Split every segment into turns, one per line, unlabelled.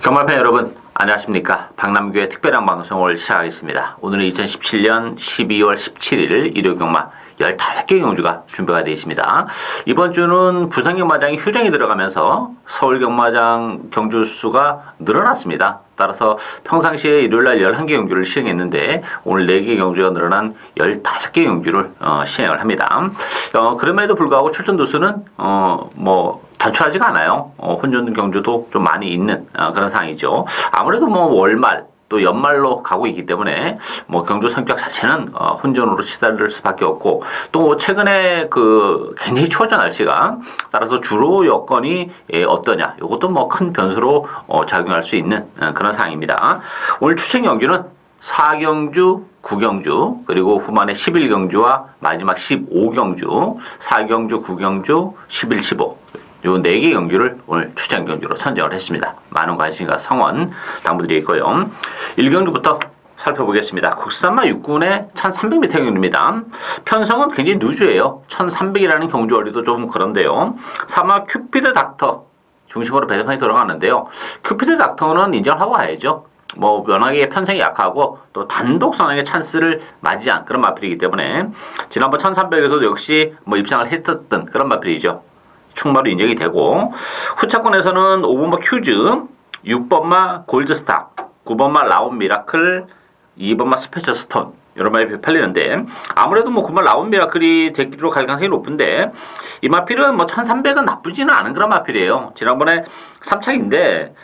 경마팬 여러분 안녕하십니까. 박남규의 특별한 방송을 시작하겠습니다. 오늘은 2017년 12월 17일 일요경마 15개 경주가 준비가 되어 있습니다. 이번 주는 부산경마장이 휴장이 들어가면서 서울경마장 경주 수가 늘어났습니다. 따라서 평상시에 일요일날 11개 경주를 시행했는데 오늘 4개 경주가 늘어난 15개 경주를 시행을 합니다. 그럼에도 불구하고 출전 도수는 단촐하지가 않아요. 혼전 경주도 좀 많이 있는 그런 상황이죠. 아무래도 월말 또 연말로 가고 있기 때문에 경주 성격 자체는 혼전으로 시달릴 수밖에 없고, 또 최근에 굉장히 추워진 날씨가 따라서 주로 여건이 어떠냐, 이것도 큰 변수로 작용할 수 있는 그런 상황입니다. 오늘 추천 경주는 4경주, 9경주, 그리고 후반에 11경주와 마지막 15경주, 4경주, 9경주, 11, 15 요 4개 경주를 오늘 추천 경주로 선정을 했습니다. 많은 관심과 성원 당부드리고요. 1경주부터 살펴보겠습니다. 국산마 6군의 1300m 경주입니다. 편성은 굉장히 누주예요. 1300이라는 경주거리도 좀 그런데요. 3화 큐피드 닥터 중심으로 배당이 들어가는데요. 큐피드 닥터는 인정하고 가야죠. 워낙에 편성이 약하고 또 단독 선행의 찬스를 맞이한 그런 마필이기 때문에 지난번 1300에서도 역시 입상을 했었던 그런 마필이죠. 충마로 인정이 되고, 후차권에서는 5번마 큐즈, 6번마 골드스타, 9번마 라온 미라클, 2번마 스페셜 스톤 이런 마필이 팔리는데, 아무래도 9번 라온 미라클이 대기로 갈 가능성이 높은데, 이 마필은 1300은 나쁘지는 않은 그런 마필이에요. 지난번에 3착인데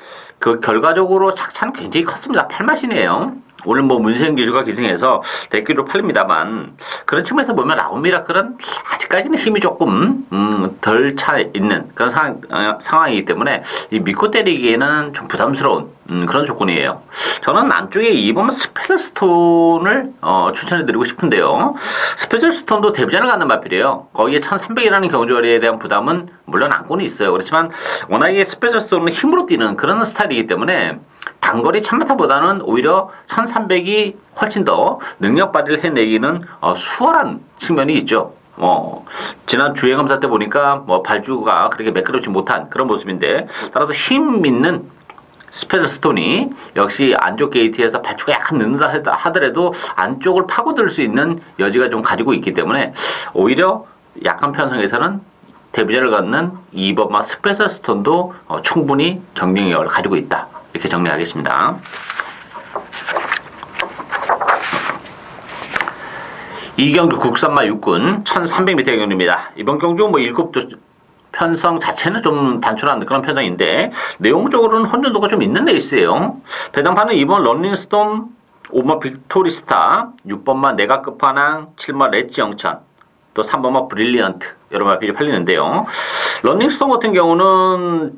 결과적으로 착차는 굉장히 컸습니다. 8마신이에요. 오늘 문세영 기수가 기승해서 대기로 팔립니다만, 그런 측면에서 보면 라온 미라클은 아직까지는 힘이 조금 덜 차 있는 그런 상황이기 때문에 이 믿고 때리기에는 좀 부담스러운 그런 조건이에요. 저는 안쪽에 2번 스페셜 스톤을 추천해드리고 싶은데요. 스페셜 스톤도 데뷔전을 갖는 마필이에요. 거기에 1300이라는 경주거리에 대한 부담은 물론 안고는 있어요. 그렇지만 워낙에 스페셜 스톤은 힘으로 뛰는 그런 스타일이기 때문에 단거리 1000m보다는 오히려 1300이 훨씬 더 능력 발휘를 해내기는 수월한 측면이 있죠. 지난 주행검사 때 보니까 발주가 그렇게 매끄럽지 못한 그런 모습인데, 따라서 힘 있는 스페셜 스톤이 역시 안쪽 게이트에서 발주가 약간 늦는다 하더라도 안쪽을 파고들 수 있는 여지가 좀 가지고 있기 때문에 오히려 약한 편성에서는 데뷔전을 갖는 2번마 스페셜 스톤도 충분히 경쟁력을 가지고 있다. 이렇게 정리하겠습니다. 2경주 국산마 6군 1300m 경주입니다. 이번 경주 1급도 편성 자체는 좀 단촐한 그런 편성인데, 내용적으로는 혼전도가 좀 있는 레이스예요. 배당판은 2번 런닝스톰, 5번 빅토리스타, 6번마 내각 끝판왕, 7번 렛지 영천, 또 3번마 브릴리언트 여러 마필이 팔리는데요. 런닝스톤 같은 경우는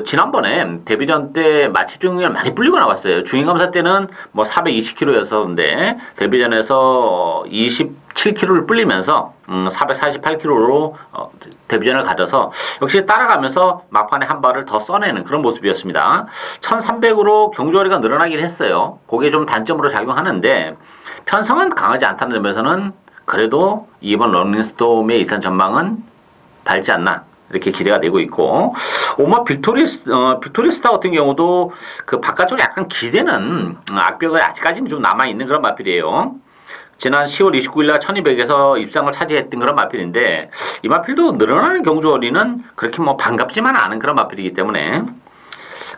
지난번에 데뷔전 때 마취 중을 많이 불리고 나왔어요. 중행검사 때는 420kg였었는데 데뷔전에서 27kg를 불리면서 448kg로 데뷔전을 가져서 역시 따라가면서 막판에 한 발을 더 써내는 그런 모습이었습니다. 1300으로 경주거리가 늘어나긴 했어요. 그게 좀 단점으로 작용하는데, 편성은 강하지 않다는 점에서는 그래도 이번 런닝스톰의 이상 전망은 밝지 않나 이렇게 기대가 되고 있고, 빅토리스타 같은 경우도 바깥쪽에 약간 기대는 악벽이 아직까지는 좀 남아있는 그런 마필이에요. 지난 10월 29일날 1200에서 입상을 차지했던 그런 마필인데, 이 마필도 늘어나는 경주거리는 그렇게 반갑지만 않은 그런 마필이기 때문에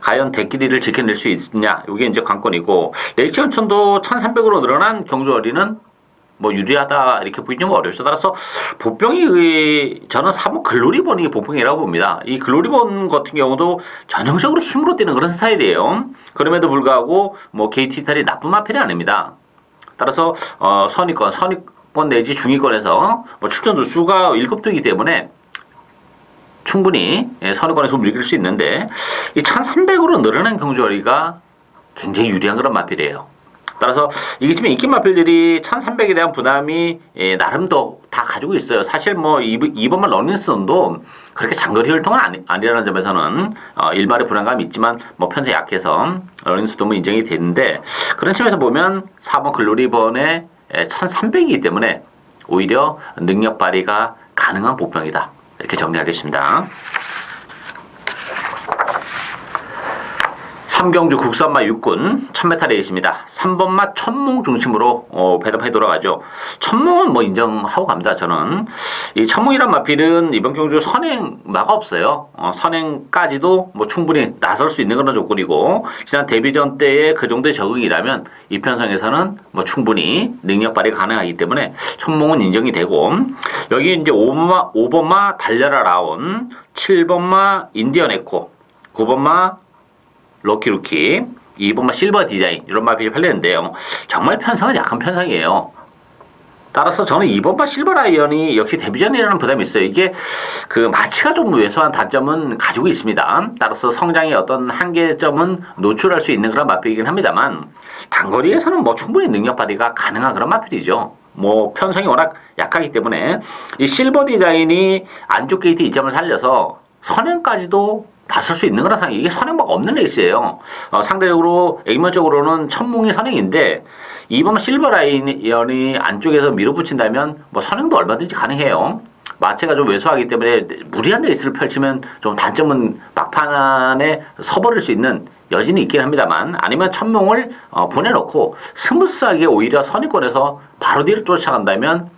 과연 대끼리를 지켜낼 수 있느냐, 이게 이제 관건이고, 레이치 연천도 1300으로 늘어난 경주거리는 유리하다 이렇게 보기는 어렵죠. 따라서 보병이 저는 3번 글로리본이 보병이라고 봅니다. 이 글로리본 같은 경우도 전형적으로 힘으로 뛰는 그런 스타일이에요. 그럼에도 불구하고 게이트 이탈이 나쁜 마필이 아닙니다. 따라서 선위권 내지 중위권에서 출전 수가 1급도이기 때문에 충분히 선위권에서 밀릴 수 있는데, 이 1300으로 늘어난 경주거리가 굉장히 유리한 그런 마필이에요. 따라서 이게 지금 인기 마필들이 1300에 대한 부담이 나름도 다 가지고 있어요. 사실 2번만 런닝스톤도 그렇게 장거리 혈통은 아니라는 점에서는 일말의 불안감이 있지만 편성이 약해서 런닝스톤은 인정이 되는데, 그런 측면에서 보면 4번 글로리번의 1300이기 때문에 오히려 능력 발휘가 가능한 보병이다. 이렇게 정리하겠습니다. 삼경주 국산마 육군 1000m 레이스입니다. 3번마 천몽 중심으로 배당판이 돌아가죠. 천몽은 뭐 인정하고 갑니다. 저는 이 천몽이란 마필은 이번 경주 선행마가 없어요. 선행까지도 뭐 충분히 나설 수 있는 그런 조건이고, 지난 데뷔전 때의 그 정도의 적응이라면 이 편성에서는 뭐 충분히 능력 발휘가 가능하기 때문에 천몽은 인정이 되고, 여기 이제 5번마 달려라 라온, 7번마 인디언 에코, 9번마 럭키루키, 2번마 실버 디자인, 이런 마필이 팔렸는데요. 정말 편성은 약한 편성이에요. 따라서 저는 2번마 실버 라이언이 역시 데뷔전이라는 부담이 있어요. 이게 그 마치가 좀 왜소한 단점은 가지고 있습니다. 따라서 성장의 어떤 한계점은 노출할 수 있는 그런 마필이긴 합니다만, 단거리에서는 뭐 충분히 능력 발휘가 가능한 그런 마필이죠. 뭐 편성이 워낙 약하기 때문에 이 실버 디자인이 안쪽 게이트 이점을 살려서 선행까지도 나설 수 있는 거라 상황이, 이게 선행마가 없는 레이스예요. 상대적으로 액면적으로는 천몽이 선행인데, 이번 실버 라이언이 안쪽에서 밀어붙인다면 뭐 선행도 얼마든지 가능해요. 마체가 좀 왜소하기 때문에 무리한 레이스를 펼치면 좀 단점은 막판에 서버릴 수 있는 여진이 있긴 합니다만, 아니면 천몽을 보내놓고 스무스하게 오히려 선행권에서 바로 뒤로 쫓아간다면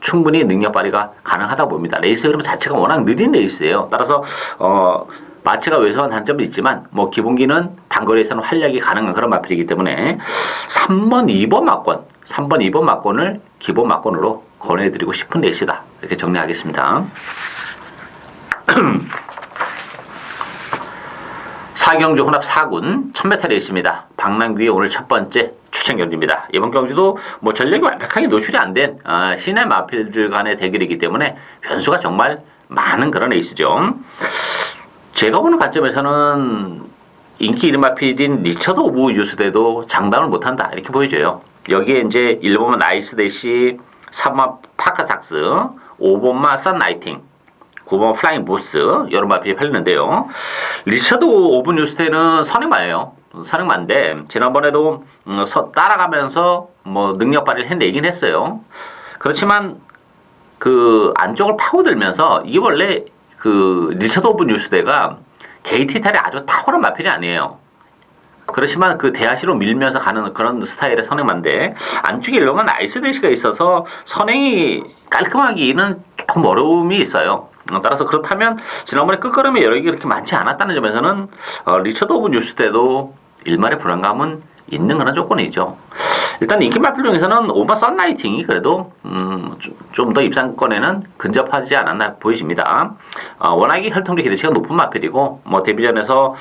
충분히 능력 발휘가 가능하다 봅니다. 레이스 흐름 자체가 워낙 느린 레이스예요. 따라서 마체가 왜소한 단점이 있지만 뭐 기본기는 단거리에서는 활약이 가능한 그런 마필이기 때문에 3번, 2번 막권, 3번, 2번 막권을 기본 막권으로 권해드리고 싶은 레이스다. 이렇게 정리하겠습니다. 사경주 혼합 4군 1000m 레이스입니다. 박남규의 오늘 첫 번째 추천 경주입니다. 이번 경주도 뭐 전력이 완벽하게 노출이 안 된 시내 마필들 간의 대결이기 때문에 변수가 정말 많은 그런 레이스죠. 제가 보는 관점에서는 인기 이름 마필인 리처드 오브 유스대도 장담을 못한다, 이렇게 보여져요. 여기에 이제 1번마 나이스 대시, 3번마 파카삭스, 5번마 썬라이팅, 9번 플라잉 보스, 여러 마필이 팔리는데요. 리처드 오브 뉴스테는 선행마예요. 선행마인데 지난번에도 따라가면서 뭐 능력 발휘를 해내긴 했어요. 그렇지만 그 안쪽을 파고들면서, 이게 원래 그 리처드 오브 뉴스대가 게이트 이탈이 아주 탁월한 마필이 아니에요. 그렇지만 그 대하시로 밀면서 가는 그런 스타일의 선행마인데, 안쪽에 이러면 나이스 대시가 있어서 선행이 깔끔하기는 조금 어려움이 있어요. 따라서 그렇다면 지난번에 끝걸음의 여력이 그렇게 많지 않았다는 점에서는 리처드 오브 뉴스 때도 일말의 불안감은 있는 그런 조건이죠. 일단 인기 마필 중에서는 오버 썬라이팅이 그래도 좀 더 입상권에는 근접하지 않았나 보이십니다. 워낙에 혈통적 기대치가 높은 마필이고 뭐 데뷔전에서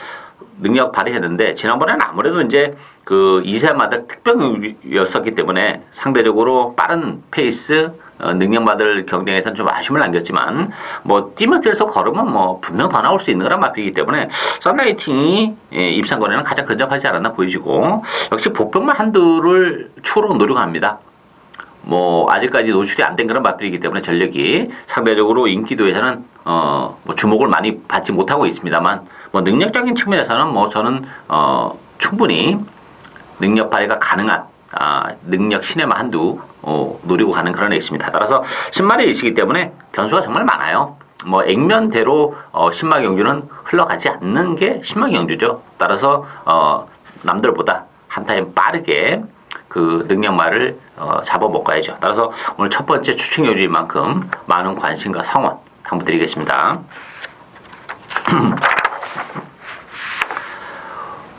능력 발휘했는데, 지난번에는 아무래도 이제 그 2세마다 특병이었었기 때문에 상대적으로 빠른 페이스, 능력마들 경쟁에서는 좀 아쉬움을 남겼지만, 뭐 뛰면 뛸수록 걸으면 뭐 분명 더 나올 수 있는 그런 마필이기 때문에 썬라이팅이 입상권에는 가장 근접하지 않았나 보이시고, 역시 복병만 한두를 추후로 노력합니다. 뭐 아직까지 노출이 안 된 그런 마필이기 때문에 전력이 상대적으로 인기도에서는 뭐 주목을 많이 받지 못하고 있습니다만, 뭐 능력적인 측면에서는 뭐 저는 충분히 능력 발휘가 가능한 능력 시네마 한두 노리고 가는 그런 레이스입니다. 따라서 신마의 레이스이기 때문에 변수가 정말 많아요. 뭐 액면대로 신마 경주는 흘러가지 않는 게 신마 경주죠. 따라서 남들보다 한 타임 빠르게 그 능력말을 잡아먹어야죠. 따라서 오늘 첫 번째 추천 요리인 만큼 많은 관심과 성원 당부드리겠습니다.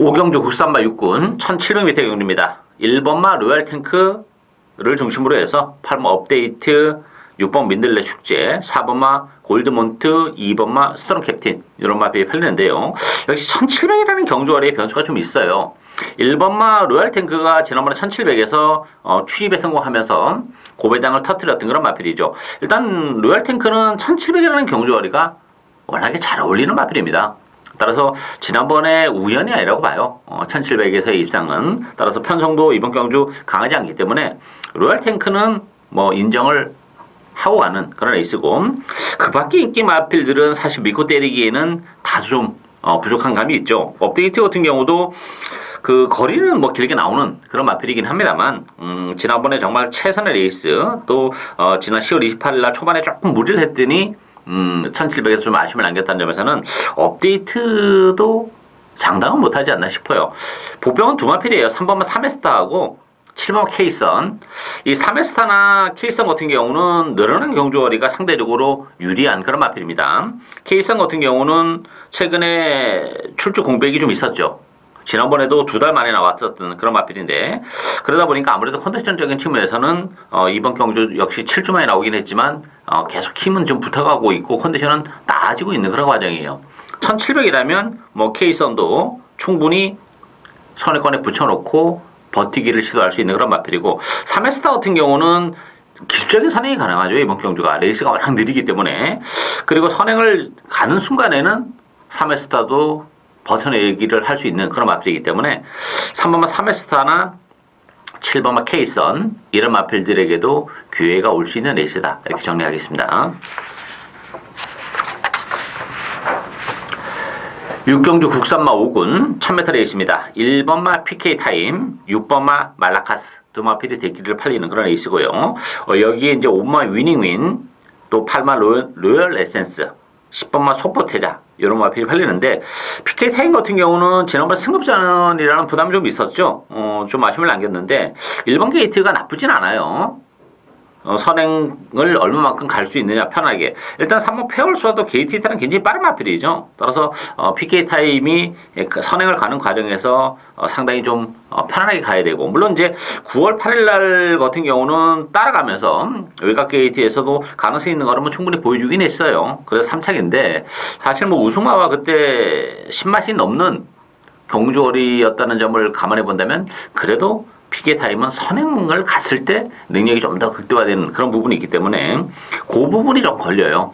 오경주 국산마 육군 1700m 경주입니다. 1번마 로얄 탱크를 중심으로 해서 8번 업데이트, 6번 민들레 축제, 4번마 골드몬트, 2번마 스트롱 캡틴, 이런 마필이 팔리는데요. 역시 1700이라는 경주거리에 변수가 좀 있어요. 1번마 로얄 탱크가 지난번에 1700에서 추입에 성공하면서 고배당을 터뜨렸던 그런 마필이죠. 일단 로얄 탱크는 1700이라는 경주거리가 워낙에 잘 어울리는 마필입니다. 따라서 지난번에 우연이 아니라고 봐요. 1700에서의 입상은. 따라서 편성도 이번 경주 강하지 않기 때문에 로얄 탱크는 뭐 인정을 하고 가는 그런 레이스고, 그 밖에 인기 마필들은 사실 믿고 때리기에는 다소 좀 부족한 감이 있죠. 업데이트 같은 경우도 그 거리는 뭐 길게 나오는 그런 마필이긴 합니다만, 지난번에 정말 최선의 레이스, 또 지난 10월 28일 날 초반에 조금 무리를 했더니 1700에서 좀 아쉬움을 남겼다는 점에서는 업데이트도 장담은 못하지 않나 싶어요. 보병은 두 마필이에요. 3번만 3회스타하고 7번 K선. 이 3회스타나 K선 같은 경우는 늘어난 경주거리가 상대적으로 유리한 그런 마필입니다. K선 같은 경우는 최근에 출주 공백이 좀 있었죠. 지난번에도 2달 만에 나왔었던 그런 마필인데, 그러다 보니까 아무래도 컨디션적인 측면에서는 이번 경주 역시 7주 만에 나오긴 했지만 계속 힘은 좀 붙어가고 있고 컨디션은 나아지고 있는 그런 과정이에요. 1700이라면 뭐 K선도 충분히 선행권에 붙여놓고 버티기를 시도할 수 있는 그런 마필이고, 3회스타 같은 경우는 기습적인 선행이 가능하죠. 이번 경주가 레이스가 워낙 느리기 때문에. 그리고 선행을 가는 순간에는 3회스타도 버텨내기를 할 수 있는 그런 마필이기 때문에 3번마 3회스타나 7번마 K선 이런 마필들에게도 기회가 올 수 있는 레이스다. 이렇게 정리하겠습니다. 6경주 국산마 5군 1000m 레이스입니다. 1번마 PK타임, 6번마 말라카스 두 마필이 대기를 팔리는 그런 레이스고요. 여기에 이제 5번마 위닝윈, 또 8마 로열 에센스, 10번마 소포테자 이런 마필이 팔리는데, PK타임 같은 경우는 지난번 승급전이라는 부담이 좀 있었죠. 좀 아쉬움을 남겼는데 1번 게이트가 나쁘진 않아요. 선행을 얼마만큼 갈 수 있느냐 편하게. 일단 3번 페어수와도 게이트에 따른 굉장히 빠른 마필이죠. 따라서 PK 타임이 선행을 가는 과정에서 상당히 좀 편안하게 가야 되고, 물론 이제 9월 8일 날 같은 경우는 따라가면서 외곽 게이트에서도 가능성이 있는 거는 충분히 보여주긴 했어요. 그래서 3착인데 사실 뭐 우승마와 그때 10마시 넘는 경주거리였다는 점을 감안해 본다면 그래도 PK타임은 선행을 갔을 때 능력이 좀 더 극대화되는 그런 부분이 있기 때문에 그 부분이 좀 걸려요.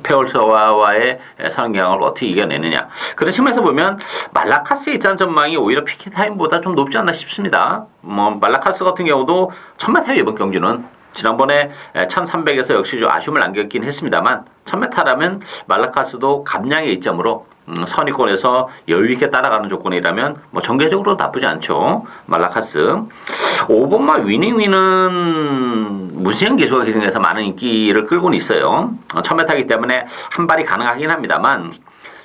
페어수와의 선행 경향을 어떻게 이겨내느냐. 그런 측면에서 보면 말라카스의 입장 전망이 오히려 PK타임보다 좀 높지 않나 싶습니다. 말라카스 같은 경우도 1000m 이번 경주는 지난번에 1300에서 역시 좀 아쉬움을 남겼긴 했습니다만 1000m라면 말라카스도 감량의 이점으로 선위권에서 여유있게 따라가는 조건이라면 뭐 전개적으로 나쁘지 않죠. 말라카스. 5번마 위닝윈은 무시형 기수가 기승해서 많은 인기를 끌고는 있어요. 1000m이기 때문에 한 발이 가능하긴 합니다만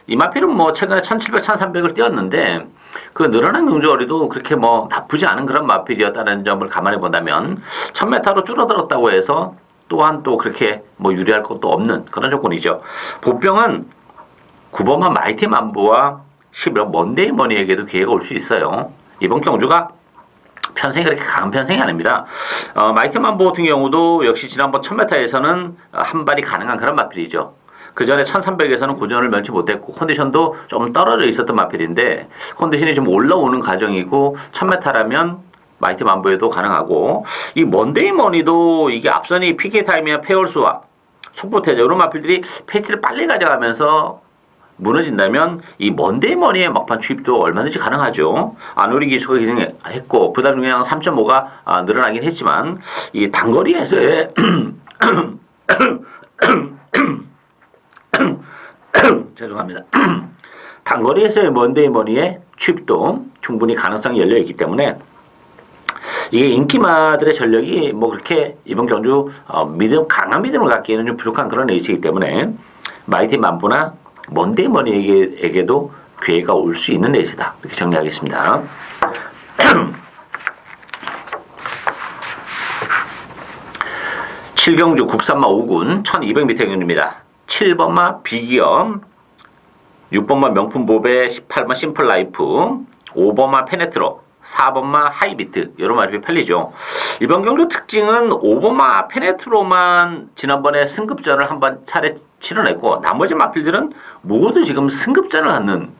이 마필은 뭐 최근에 1700, 1300을 뛰었는데 그 늘어난 경주거리도 그렇게 뭐 나쁘지 않은 그런 마필이었다는 점을 감안해 본다면 1000m로 줄어들었다고 해서 또한 또 그렇게 뭐 유리할 것도 없는 그런 조건이죠. 보병은 9번만 마이티 만보와 11번 먼데이 머니에게도 기회가 올 수 있어요. 이번 경주가 편성이 그렇게 강한 편성이 아닙니다. 마이티 만보 같은 경우도 역시 지난번 1000m에서는 한 발이 가능한 그런 마필이죠. 그 전에 1300에서는 고전을 면치 못했고 컨디션도 좀 떨어져 있었던 마필인데 컨디션이 좀 올라오는 과정이고 1000m라면 마이티 만보에도 가능하고, 이 먼데이 머니도 이게 앞선이 PK타임이나 페어수와 속보태자 이런 마필들이 페이스를 빨리 가져가면서 무너진다면 이 먼데이 머니의 막판 투입도 얼마든지 가능하죠. 아누리 기수가 기승했고 부담 중량 3.5가 늘어나긴 했지만 이 단거리에서의 죄송합니다. 단거리에서의 먼데이 머니의 투입도 충분히 가능성이 열려있기 때문에 이게 인기마들의 전력이 뭐 그렇게 이번 경주 강한 믿음을 갖기에는 좀 부족한 그런 레이스이기 때문에 마이티 만보나 먼데이 머니에게도 기회가 올 수 있는 레이스다. 이렇게 정리하겠습니다. 7경주 국산마 5군 1200m 경주입니다. 7번마 비기엄, 6번마 명품보배, 18번 심플라이프, 5번마 페네트로, 4번마 하이비트 이런 말이 팔리죠. 이번 경주 특징은 5번마 페네트로만 지난번에 승급전을 한번 차례 치러냈고 나머지 마필들은 모두 지금 승급전을 하는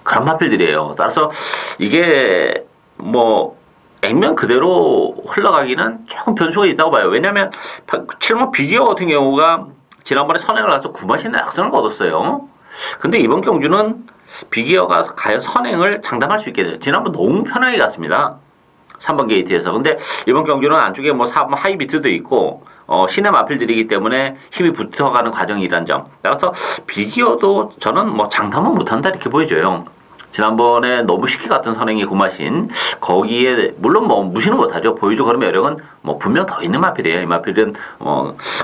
그런 마필들이에요. 따라서 이게 뭐 액면 그대로 흘러가기는 조금 변수가 있다고 봐요. 왜냐하면 7번 비기어 같은 경우가 지난번에 선행을 가서 9마신의 낙선을 거뒀어요. 근데 이번 경주는 비기어가 과연 선행을 장담할 수 있게 돼요. 지난번 너무 편하게 갔습니다. 3번 게이트에서. 근데 이번 경주는 안쪽에 뭐 4번 하이비트도 있고 신의 마필들이기 때문에 힘이 붙어가는 과정이란 점. 따라서 비기어도 저는 뭐 장담은 못한다 이렇게 보여져요. 지난번에 너무 쉽게 갔던 선행이 고마신 거기에 물론 뭐 무시는 못하죠. 보여줘 그런 매력은 뭐 분명 더 있는 마필이에요. 이 마필은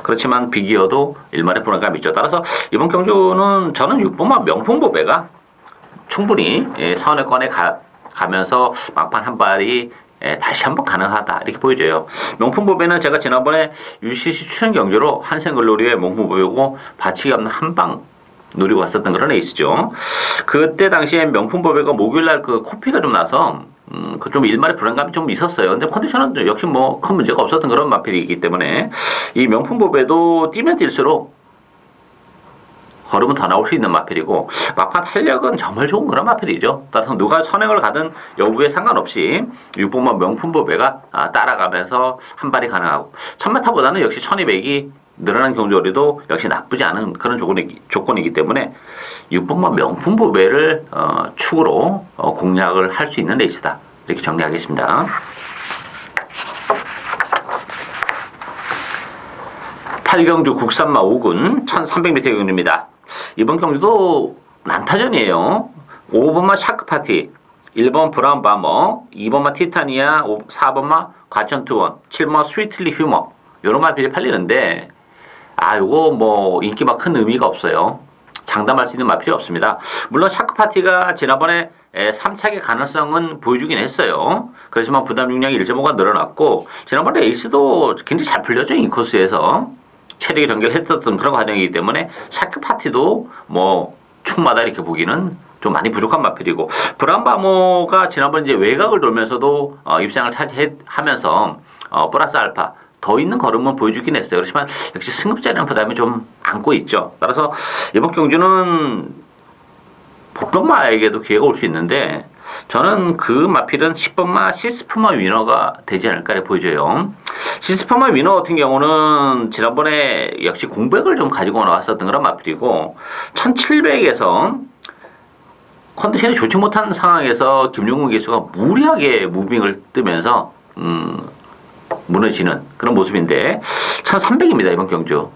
그렇지만 비기어도 일말의 불안감이 있죠. 따라서 이번 경주는 저는 6번마 명품보배가 충분히 선회권에 가면서 막판 한 발이 다시 한번 가능하다 이렇게 보여져요. 명품보배는 제가 지난번에 UCC 추천 경주로 한생글로리의 명품보배고 받치기 없는 한방 노리고 왔었던 그런 에이스죠. 그때 당시에 명품보배가 목요일날 그 코피가 좀 나서 그 좀 일말의 불안감이 좀 있었어요. 근데 컨디션은 역시 뭐 큰 문제가 없었던 그런 마필이기 때문에 이 명품보배도 뛰면 뛸수록 걸으면 더 나올 수 있는 마필이고 막판 탄력은 정말 좋은 그런 마필이죠. 따라서 누가 선행을 가든 여부에 상관없이 6번만 명품보배가 따라가면서 한 발이 가능하고 1000m보다는 역시 1200이 늘어난 경주거리도 역시 나쁘지 않은 그런 조건이기 때문에 6번만 명품보배를 축으로 공략을 할 수 있는 레이스다. 이렇게 정리하겠습니다. 8경주 국산마 5군 1300m 경주입니다. 이번 경주도 난타전이에요. 5번마 샤크파티, 1번 브라운바머, 2번마 티타니아, 4번마 과천투원, 7번마 스위틀리 휴머 요런 마필이 팔리는데 요거 뭐 인기 막 큰 의미가 없어요. 장담할 수 있는 마필이 없습니다. 물론 샤크파티가 지난번에 3착의 가능성은 보여주긴 했어요. 그렇지만 부담 중량이 1.5가 늘어났고 지난번에 에이스도 굉장히 잘 풀렸죠. 이 코스에서 체력이 연결했었던 그런 과정이기 때문에 샤크파티도 뭐 축마다 이렇게 보기는 좀 많이 부족한 마필이고 브람바모가 지난번 이제 외곽을 돌면서도 입상을 차지하면서 플러스 알파 더 있는 걸음은 보여주긴 했어요. 그렇지만 역시 승급자라는 부담이 좀 안고 있죠. 따라서 이번 경주는 복병마에게도 기회가 올 수 있는데 저는 그 마필은 10번마 시스프마 위너가 되지 않을까 보여져요. 시스프마 위너 같은 경우는 지난번에 역시 공백을 좀 가지고 나왔었던 그런 마필이고 1700에서 컨디션이 좋지 못한 상황에서 김용근 기수가 무리하게 무빙을 뜨면서 무너지는 그런 모습인데 1300입니다. 이번 경주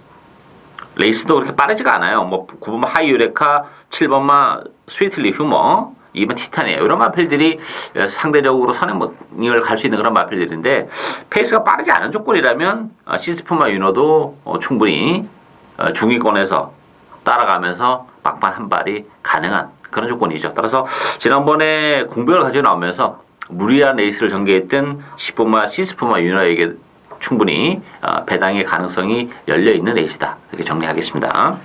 레이스도 그렇게 빠르지가 않아요. 뭐 9번마 하이유레카, 7번마 스위틀리 휴머, 2번 티타니아 이런 마필들이 상대적으로 선행을 갈 수 있는 그런 마필들인데 페이스가 빠르지 않은 조건이라면 시스프마 유너도 충분히 중위권에서 따라가면서 막판 한 발이 가능한 그런 조건이죠. 따라서 지난번에 공백을 가지고 나오면서 무리한 레이스를 전개했던 10번마 시스프마 유너에게 충분히 배당의 가능성이 열려있는 레이스다. 이렇게 정리하겠습니다.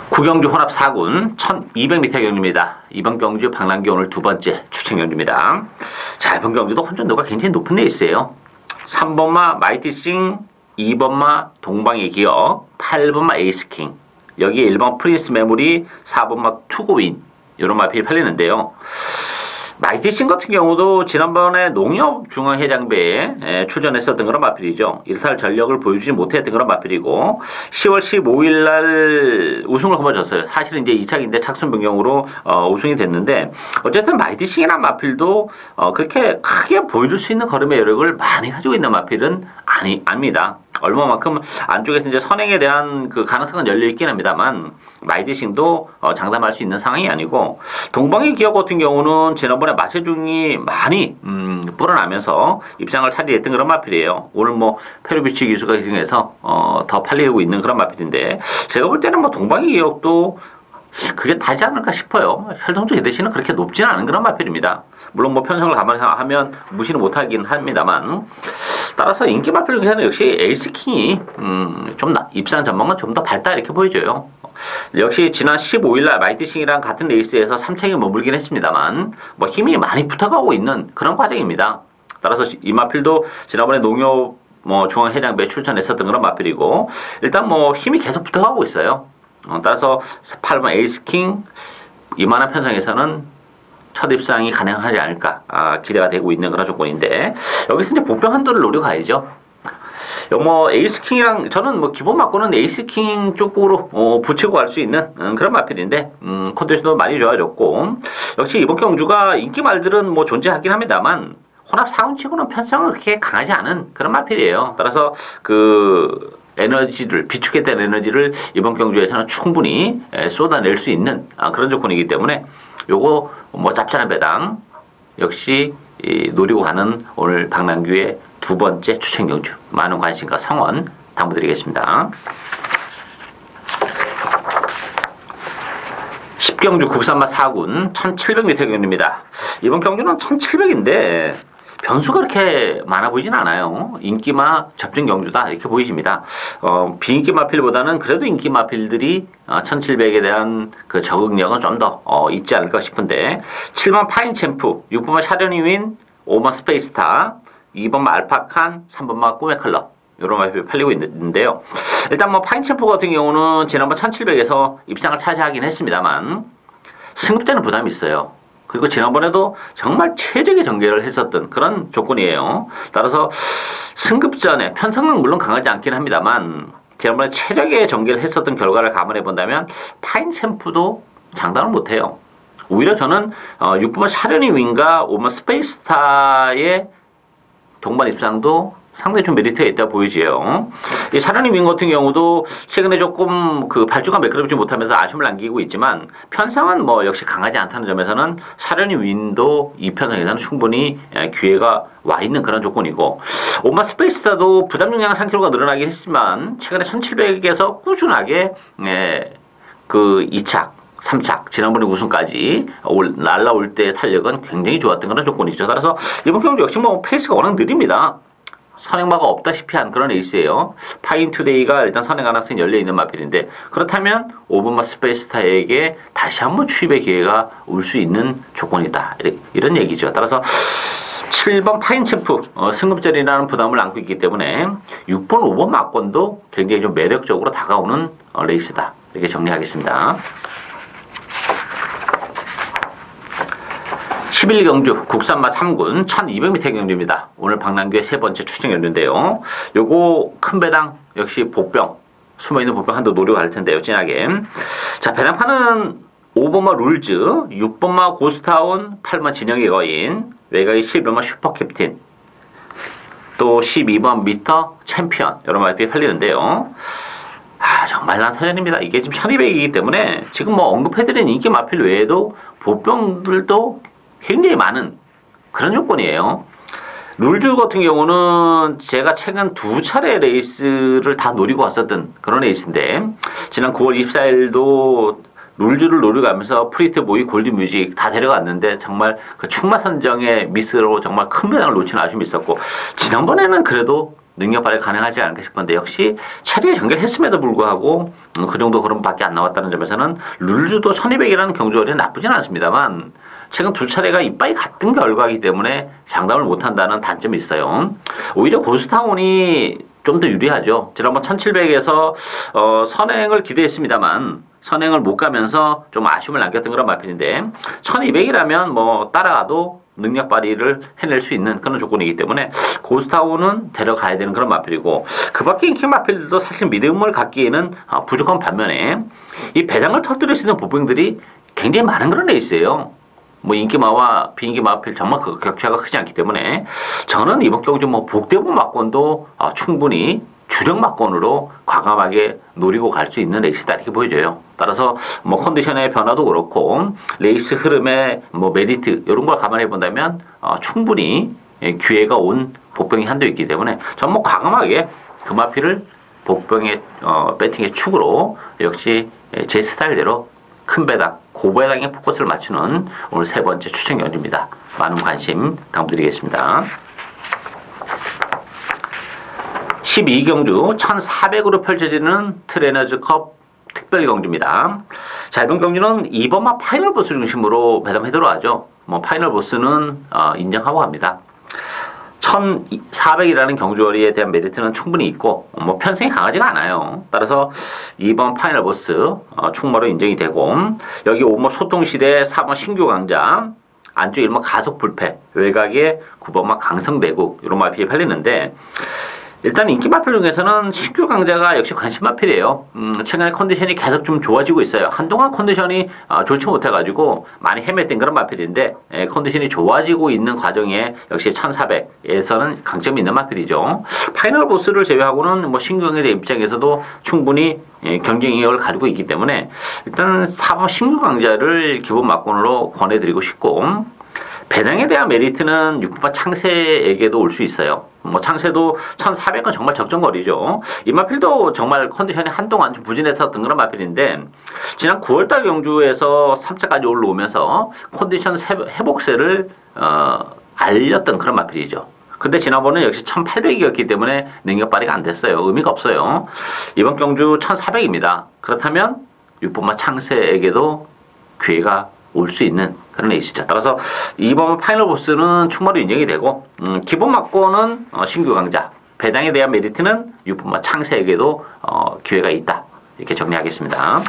9경주 혼합 4군 1200m 경주입니다. 이번 경주 박남규 오늘 두 번째 추천 경주입니다. 자, 이번 경주도 혼전도가 굉장히 높은 레이스예요. 3번마 마이티싱, 2번마 동방의 기억, 8번마 에이스킹, 여기에 1번 프린스 메모리, 4번마 투고윈 이런 마필이 팔리는데요. 마이티싱 같은 경우도 지난번에 농협중앙회장배에 출전했었던 그런 마필이죠. 일탈 전력을 보여주지 못했던 그런 마필이고 10월 15일 날 우승을 거머쥐었어요. 사실은 이제 2착인데 착순 변경으로 우승이 됐는데 어쨌든 마이티싱이라는 마필도 그렇게 크게 보여줄 수 있는 걸음의 여력을 많이 가지고 있는 마필은 아닙니다. 얼마만큼 안쪽에서 이제 선행에 대한 그 가능성은 열려있긴 합니다만 마이티싱도 장담할 수 있는 상황이 아니고 동방의 기업 같은 경우는 지난번에 마체중이 많이 불어나면서 입장을 차지했던 그런 마필이에요. 오늘 뭐 페루비치 기수가 기승해서 더 팔리고 있는 그런 마필인데 제가 볼 때는 뭐 동방의 기업도 그게 다지 않을까 싶어요. 혈통적 대신은 그렇게 높지는 않은 그런 마필입니다. 물론 뭐 편성을 감안하면 무시는 못하긴 합니다만 따라서 인기 마필 중에서는 역시 에이스킹이 좀 입상 전망은 좀 더 밝다 이렇게 보여져요. 역시 지난 15일날 마이티싱이랑 같은 레이스에서 3착에 머물긴 했습니다만 뭐 힘이 많이 붙어가고 있는 그런 과정입니다. 따라서 이 마필도 지난번에 농협 중앙회장배에 출전했었던 그런 마필이고 일단 뭐 힘이 계속 붙어가고 있어요. 따라서 8번 에이스킹 이만한 편성에서는 첫 입상이 가능하지 않을까 기대가 되고 있는 그런 조건인데 여기서 이제 복병 한도를 노려가야죠. 뭐 에이스킹이랑 저는 뭐 기본 맞고는 에이스킹 쪽으로 붙이고 갈 수 있는 그런 마필인데 컨디션도 많이 좋아졌고 역시 이번 경주가 인기 말들은 뭐 존재하긴 합니다만 혼합 4군치고는 편성은 그렇게 강하지 않은 그런 마필이에요. 따라서 그 에너지를 비축했던 에너지를 이번 경주에서는 충분히 쏟아낼 수 있는 그런 조건이기 때문에 요거 뭐 짭짤한 배당 역시 노리고 가는 오늘 박남규의 두 번째 추천 경주 많은 관심과 성원 당부드리겠습니다. 10경주 국산마 4군 1700m 경주입니다. 이번 경주는 1700인데 변수가 그렇게 많아 보이진 않아요. 인기마 접전 경주다 이렇게 보이십니다. 비인기 마필보다는 그래도 인기 마필들이 1700에 대한 그 적응력은 좀 더 있지 않을까 싶은데 7번 파인 챔프, 6번마 샤련이 윈, 5번 스페이스타, 2번마 알파칸, 3번마 꿈의 컬러 이런 마필이 팔리고 있는데요. 일단 뭐 파인 챔프 같은 경우는 지난번 1700에서 입상을 차지하긴 했습니다만 승급 때는 부담이 있어요. 그리고 지난번에도 정말 최적의 전개를 했었던 그런 조건이에요. 따라서 승급전에 편성은 물론 강하지 않긴 합니다만 지난번에 최적의 전개를 했었던 결과를 감안해 본다면 파인 챔프도 장담을 못해요. 오히려 저는 6번 샤련이 윈과 5번 스페이스타의 동반 입상도 상당히 좀 메리트가 있다 보이지요. 이 샤련이 윈 같은 경우도 최근에 조금 그 발주가 매끄럽지 못하면서 아쉬움을 남기고 있지만 편성은 뭐 역시 강하지 않다는 점에서는 샤련이 윈도 이 편성에서는 충분히 기회가 와 있는 그런 조건이고 5번 스페이스타도 부담 용량 3kg가 늘어나긴 했지만 최근에 1700에서 꾸준하게 그 2착 3착, 지난번에 우승까지 날라올 때 탄력은 굉장히 좋았던 그런 조건이죠. 따라서 이번 경주 역시 뭐 페이스가 워낙 느립니다. 선행마가 없다시피 한 그런 에이스예요. 파인 투데이가 일단 선행 가능성이 열려있는 마필인데 그렇다면 5번마 스페이스타에게 다시 한번 추입의 기회가 올 수 있는 조건이다. 이런 얘기죠. 따라서 7번 파인 챔프 승급전이라는 부담을 안고 있기 때문에 6번, 5번 막권도 굉장히 좀 매력적으로 다가오는 레이스다. 이렇게 정리하겠습니다. 11경주 국산마 3군 1200m 경주입니다. 오늘 박남규의 세 번째 추정 경주인데요. 요거 큰 배당 역시 복병 숨어있는 복병 한도 노리고 갈 텐데요. 진하게. 자, 배당판은 5번마 룰즈, 6번마 고스타운, 8번 진영의 거인, 외곽이 11번마 슈퍼캡틴, 또 12번 미스터 챔피언 여러 마필이 팔리는데요. 정말 난타전입니다. 이게 지금 1200이기 때문에 지금 뭐 언급해드린 인기 마필 외에도 복병들도 굉장히 많은 그런 요건이에요. 룰즈 같은 경우는 제가 최근 2차례 레이스를 다 노리고 왔었던 그런 레이스인데 지난 9월 24일도 룰즈를 노리고 가면서 프리트보이 골드뮤직 다 데려갔는데 정말 그 충마 선정의 미스로 정말 큰 배당을 놓치는 아쉬움이 있었고 지난번에는 그래도 능력 발휘 가능하지 않을까 싶었는데 역시 차례에 전개했음에도 불구하고 그 정도 걸음밖에 안 나왔다는 점에서는 룰즈도 1200이라는 경주거리는 나쁘진 않습니다만 최근 2차례가 이빨이 같은 결과이기 때문에 장담을 못한다는 단점이 있어요. 오히려 고스타운이 좀 더 유리하죠. 지난번 1700에서 선행을 기대했습니다만 선행을 못 가면서 좀 아쉬움을 남겼던 그런 마필인데 1200이라면 뭐 따라가도 능력 발휘를 해낼 수 있는 그런 조건이기 때문에 고스타운은 데려가야 되는 그런 마필이고 그 밖에 인기 마필들도 사실 믿음을 갖기에는 부족한 반면에 이 배당을 터뜨릴 수 있는 보병들이 굉장히 많은 그런 레이스예요. 뭐 인기마와 비인기마 마필 정말 그 격차가 크지 않기 때문에 저는 이번 경주 뭐 복대부 막권도 충분히 주력 막권으로 과감하게 노리고 갈 수 있는 레이스다 이렇게 보여져요. 따라서 뭐 컨디션의 변화도 그렇고 레이스 흐름의 뭐 메리트 이런 걸 감안해 본다면 충분히 기회가 온 복병이 한도 있기 때문에 전 뭐 과감하게 그 마필을 복병의 배팅의 축으로 역시 제 스타일대로 큰 배당, 고배당에 포커스를 맞추는 오늘 세 번째 추천 경주입니다. 많은 관심 당부드리겠습니다. 12경주 1400으로 펼쳐지는 트레너즈컵 특별 경주입니다. 자, 이번 경주는 2번마 파이널 보스 중심으로 배당하도록 하죠. 뭐 파이널 보스는 인정하고 갑니다. 1400이라는 경주거리에 대한 메리트는 충분히 있고 뭐 편성이 강하지가 않아요. 따라서 2번 파이널 보스 충무로 인정이 되고 여기 5번 소통시대 4번 신규 강자 안쪽 1번 가속 불패 외곽에 9번만 강성대국 이런 마필이 팔리는데 일단 인기 마필 중에서는 신규 강자가 역시 관심 마필이에요. 최근에 컨디션이 계속 좀 좋아지고 있어요. 한동안 컨디션이 좋지 못해가지고 많이 헤맸던 그런 마필인데 컨디션이 좋아지고 있는 과정에 역시 1400에서는 강점이 있는 마필이죠. 파이널 보스를 제외하고는 뭐 신규 강자 입장에서도 충분히 경쟁력을 가지고 있기 때문에 일단 4번 신규 강자를 기본 막권으로 권해드리고 싶고 배당에 대한 메리트는 6번 창세에게도 올 수 있어요. 뭐 창세도 1400은 정말 적정거리죠. 이 마필도 정말 컨디션이 한동안 좀 부진했었던 그런 마필인데 지난 9월달 경주에서 3차까지 올라오면서 컨디션 회복세를 알렸던 그런 마필이죠. 근데 지난번은 역시 1800이었기 때문에 능력 발휘가 안 됐어요. 의미가 없어요. 이번 경주 1400입니다. 그렇다면 6번마 창세에게도 기회가 올 수 있는 그런 레이스죠. 따라서 이번 파이널 보스는 충분히 인정이 되고 기본 막고는 신규 강자 배당에 대한 메리트는 6번마 창세에게도 기회가 있다. 이렇게 정리하겠습니다.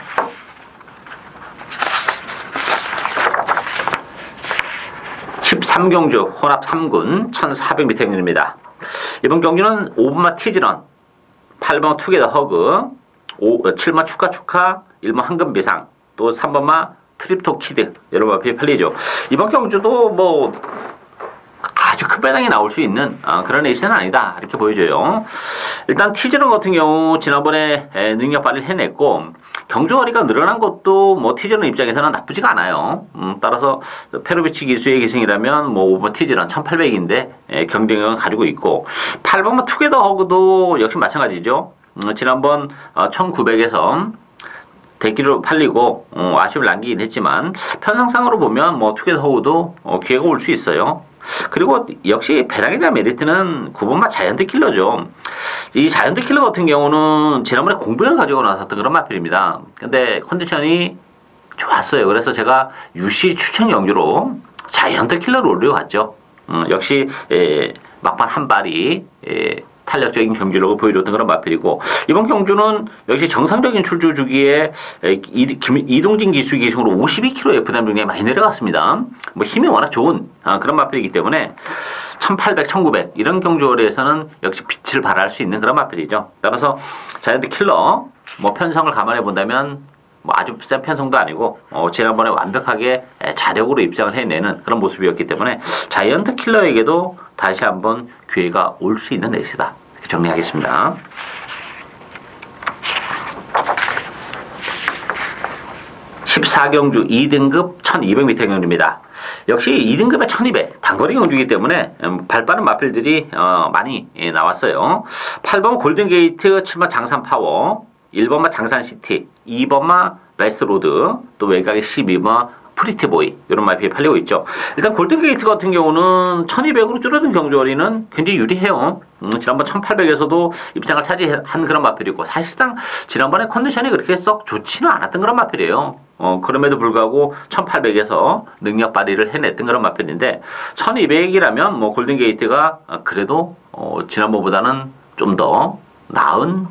삼경주 혼합 3군 1400m입니다. 이번 경기는 5번마 티즈런, 8번 투게더 허그, 7번 축하, 1번 황금비상, 또 3번마 트립토 키드 여러 마필이 팔리죠. 이번 경주도 뭐 아주 큰 배당이 나올 수 있는 그런 레이스는 아니다 이렇게 보여져요. 일단 티즈런 같은 경우 지난번에 능력 발휘를 해냈고 경주 거리가 늘어난 것도 뭐 티즈런 입장에서는 나쁘지가 않아요. 따라서 페로비치 기수의 기승이라면 뭐 5번 티즈런 1800인데 경쟁력을 가지고 있고 8번 투게더 허그도 역시 마찬가지죠. 지난번 1900에서 대기로 팔리고 아쉬움을 남기긴 했지만 편성상으로 보면 뭐 투게더 허그도 기회가 올 수 있어요. 그리고 역시 배당에 대한 메리트는 9번마 자이언트 킬러죠. 이 자이언트 킬러 같은 경우는 지난번에 공병을 가지고 나섰던 그런 마필입니다. 근데 컨디션이 좋았어요. 그래서 제가 UC 추천 경주로 자이언트 킬러를 올려왔죠. 역시 막판 한 발이 탄력적인 경주력을 보여줬던 그런 마필이고 이번 경주는 역시 정상적인 출주 주기에 이동진 기수 기승으로 52kg의 부담 중에 많이 내려갔습니다. 뭐 힘이 워낙 좋은 그런 마필이기 때문에 1800, 1900 이런 경주거리에서는 역시 빛을 발할 수 있는 그런 마필이죠. 따라서 자이언트 킬러 뭐 편성을 감안해 본다면 뭐 아주 센 편성도 아니고 지난번에 완벽하게 자력으로 입장을 해내는 그런 모습이었기 때문에 자이언트 킬러에게도 다시 한번 기회가 올 수 있는 레이스다. 이렇게 정리하겠습니다. (14경주) 2등급 1200m 경주입니다. 역시 2등급에 1200 단거리 경주이기 때문에 발빠른 마필들이 많이 나왔어요. 8번 골든게이트, 7번 장산파워, 1번마 장산시티, 2번마 베스트로드, 또 외곽의 12번 프리티보이 이런 마필이 팔리고 있죠. 일단 골든게이트 같은 경우는 1200으로 줄어든 경주거리는 굉장히 유리해요. 지난번 1800에서도 입장을 차지한 그런 마필이고 사실상 지난번에 컨디션이 그렇게 썩 좋지는 않았던 그런 마필이에요. 그럼에도 불구하고 1800에서 능력 발휘를 해냈던 그런 마필인데 1200이라면 뭐 골든게이트가 그래도 지난번보다는 좀 더 나은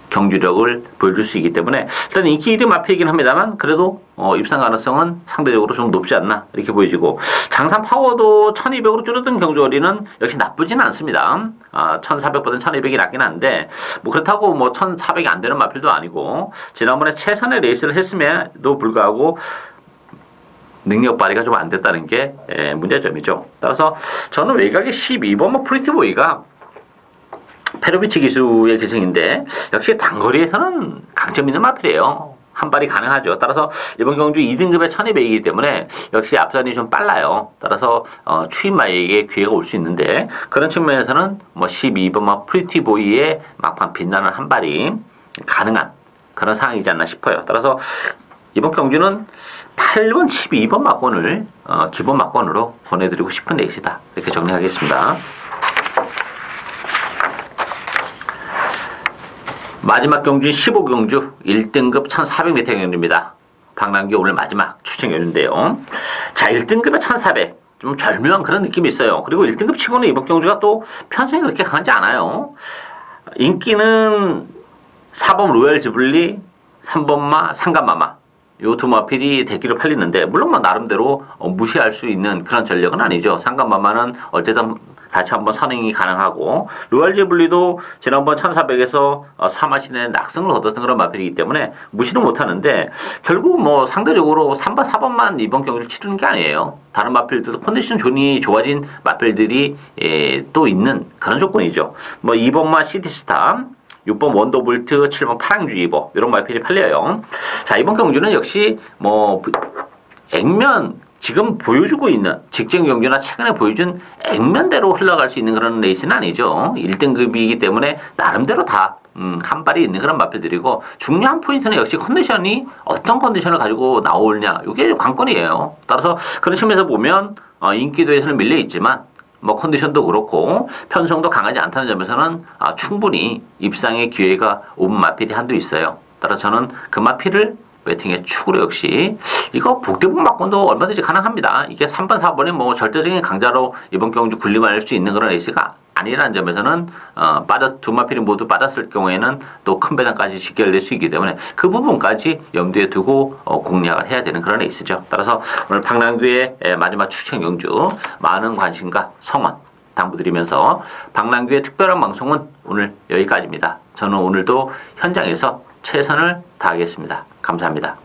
경주력을 보여줄 수 있기 때문에 일단 인기 1위 마필이긴 합니다만 그래도 입상 가능성은 상대적으로 좀 높지 않나 이렇게 보여지고 장산 파워도 1200으로 줄어든 경주거리는 역시 나쁘지는 않습니다. 1400보다는 1200이 낫긴 한데 뭐 그렇다고 뭐 1400이 안 되는 마필도 아니고 지난번에 최선의 레이스를 했음에도 불구하고 능력 발휘가 좀 안 됐다는 게 문제점이죠. 따라서 저는 외곽의 12번 프리티보이가 페로비치 기수의 기승인데 역시 단거리에서는 강점 있는 마필이에요. 한 발이 가능하죠. 따라서 이번 경주 2등급에 1200이기 때문에 역시 앞선이 좀 빨라요. 따라서 추임마에게 기회가 올 수 있는데 그런 측면에서는 뭐 12번 프리티보이의 막판 빛나는 한 발이 가능한 그런 상황이지 않나 싶어요. 따라서 이번 경주는 8번, 12번 막권을 기본 막권으로 보내드리고 싶은 레이스다. 이렇게 정리하겠습니다. 마지막 경주 15경주 1등급 1400m 경주입니다. 박남기 오늘 마지막 추천 경주인데요. 자, 1등급에 1400. 좀 절묘한 그런 느낌이 있어요. 그리고 1등급 치고는 이번 경주가 또 편성이 그렇게 강하지 않아요. 인기는 4번 로얄 지블리, 3번마 상감마마. 요 두 마필이 대기로 팔리는데 물론 뭐 나름대로 무시할 수 있는 그런 전력은 아니죠. 상감마마는 어쨌든 다시 한번 선행이 가능하고 로얄지블리도 지난번 1400에서 3마신의 낙승을 얻었던 그런 마필이기 때문에 무시는 못하는데 결국 뭐 상대적으로 3번, 4번만 이번 경기를 치르는 게 아니에요. 다른 마필들도 컨디션 좋아진 마필들이 또 있는 그런 조건이죠. 뭐 2번마 시티스타, 6번 원더볼트, 7번 파랑주의보 이런 마필이 팔려요. 자, 이번 경주는 역시 뭐 액면 지금 보여주고 있는 직전 경주나 최근에 보여준 액면대로 흘러갈 수 있는 그런 레이스는 아니죠. 1등급이기 때문에 나름대로 다 한 발이 있는 그런 마필들이고, 중요한 포인트는 역시 컨디션이 어떤 컨디션을 가지고 나오느냐, 이게 관건이에요. 따라서 그런 측면에서 보면 인기도에서는 밀려 있지만 뭐 컨디션도 그렇고 편성도 강하지 않다는 점에서는 충분히 입상의 기회가 오는 마필이 한두 있어요. 따라서 저는 그 마필을 배팅의 축으로 역시 이거 복대복 막건도 얼마든지 가능합니다. 이게 3번, 4번이 뭐 절대적인 강자로 이번 경주 군림할 수 있는 그런 레이스가 아니라는 점에서는 두 마필이 모두 빠졌을 경우에는 또 큰 배당까지 직결될 수 있기 때문에 그 부분까지 염두에 두고 공략을 해야 되는 그런 레이스죠. 따라서 오늘 박남규의 마지막 추천 경주 많은 관심과 성원 당부드리면서 박남규의 특별한 방송은 오늘 여기까지입니다. 저는 오늘도 현장에서 최선을 다하겠습니다. 감사합니다.